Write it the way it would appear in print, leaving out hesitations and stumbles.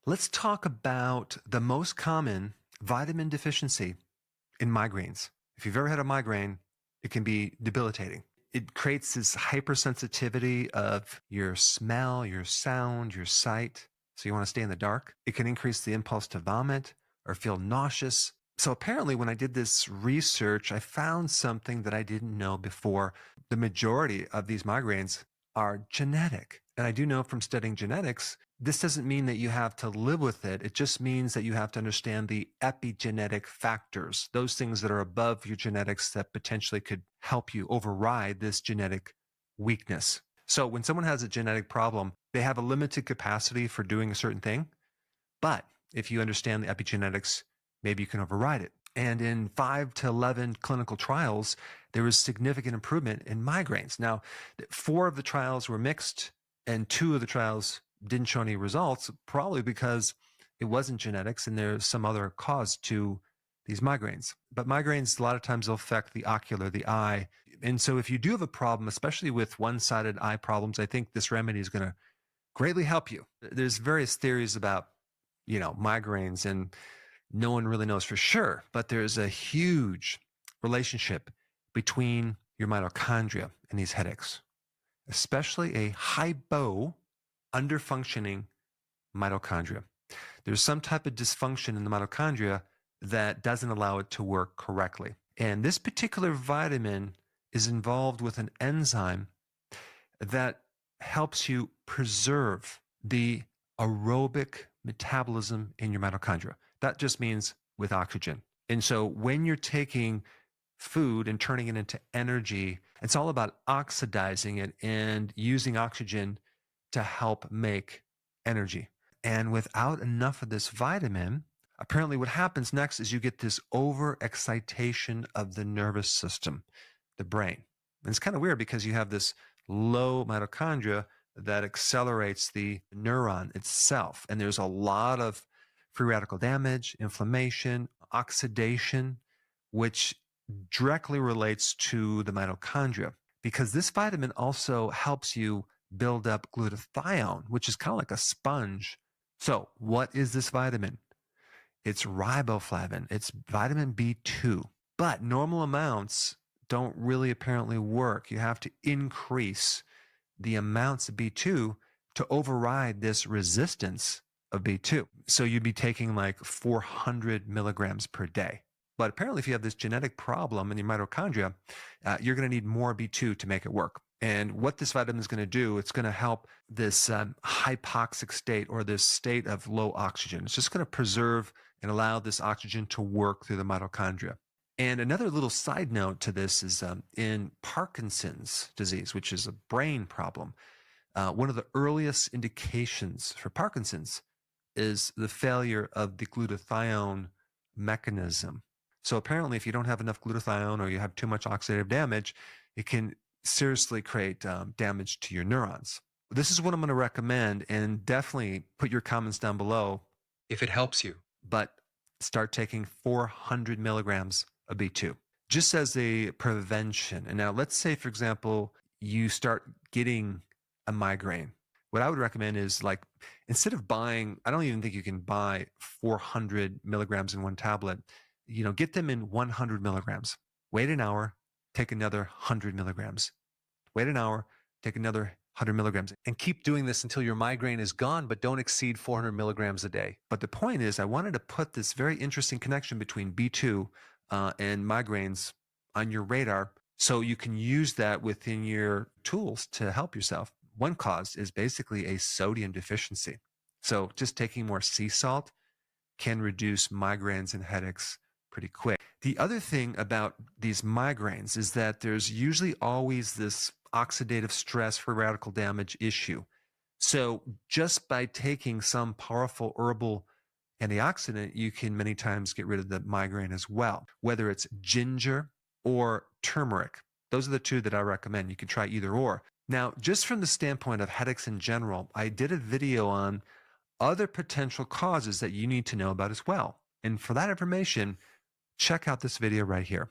Let's talk about the most common vitamin deficiency in migraines. If you've ever had a migraine, it can be debilitating. It creates this hypersensitivity of your smell, your sound, your sight. So you want to stay in the dark. It can increase the impulse to vomit or feel nauseous. So apparently when I did this research, I found something that I didn't know before. The majority of these migraines are genetic. And I do know from studying genetics, this doesn't mean that you have to live with it. It just means that you have to understand the epigenetic factors, those things that are above your genetics that potentially could help you override this genetic weakness. So when someone has a genetic problem, they have a limited capacity for doing a certain thing. But if you understand the epigenetics, maybe you can override it. And in 5 to 11 clinical trials, there was significant improvement in migraines. Now, 4 of the trials were mixed and 2 of the trials didn't show any results, probably because it wasn't genetics and there's some other cause to these migraines. But migraines, a lot of times, will affect the ocular, the eye. And so if you do have a problem, especially with one-sided eye problems, I think this remedy is going to greatly help you. There's various theories about, migraines, and no one really knows for sure, but there's a huge relationship between your mitochondria and these headaches, especially a hypo underfunctioning mitochondria. There's some type of dysfunction in the mitochondria that doesn't allow it to work correctly. And this particular vitamin is involved with an enzyme that helps you preserve the aerobic metabolism in your mitochondria. That just means with oxygen. And so when you're taking food and turning it into energy, it's all about oxidizing it and using oxygen to help make energy. And without enough of this vitamin, apparently what happens next is you get this overexcitation of the nervous system, the brain. And it's kind of weird because you have this low mitochondria that accelerates the neuron itself. And there's a lot of free radical damage, inflammation, oxidation, which directly relates to the mitochondria. Because this vitamin also helps you build up glutathione, which is kind of like a sponge. So what is this vitamin? It's riboflavin. It's vitamin B2. But normal amounts don't really apparently work. You have to increase the amounts of B2 to override this resistance of B2. So you'd be taking like 400 milligrams per day. But apparently if you have this genetic problem in your mitochondria, you're going to need more B2 to make it work. And what this vitamin is going to do, it's going to help this hypoxic state, or this state of low oxygen. It's just going to preserve and allow this oxygen to work through the mitochondria. And another little side note to this is in Parkinson's disease, which is a brain problem, one of the earliest indications for Parkinson's is the failure of the glutathione mechanism. So apparently if you don't have enough glutathione or you have too much oxidative damage, it can seriously create damage to your neurons. This is what I'm going to recommend, and definitely put your comments down below if it helps you. But start taking 400 milligrams of B2 just as a prevention. And now let's say, for example, you start getting a migraine. What I would recommend is, like, instead of buying, I don't even think you can buy 400 milligrams in one tablet, get them in 100 milligrams. Wait an hour, take another 100 milligrams. Wait an hour, take another 100 milligrams. And keep doing this until your migraine is gone, but don't exceed 400 milligrams a day. But the point is, I wanted to put this very interesting connection between B2 and migraines on your radar so you can use that within your tools to help yourself. One cause is basically a sodium deficiency. So just taking more sea salt can reduce migraines and headaches pretty quick. The other thing about these migraines is that there's usually always this oxidative stress, free radical damage issue. So just by taking some powerful herbal antioxidant, you can many times get rid of the migraine as well, whether it's ginger or turmeric. Those are the two that I recommend. You can try either or. Now, just from the standpoint of headaches in general, I did a video on other potential causes that you need to know about as well. And for that information, check out this video right here.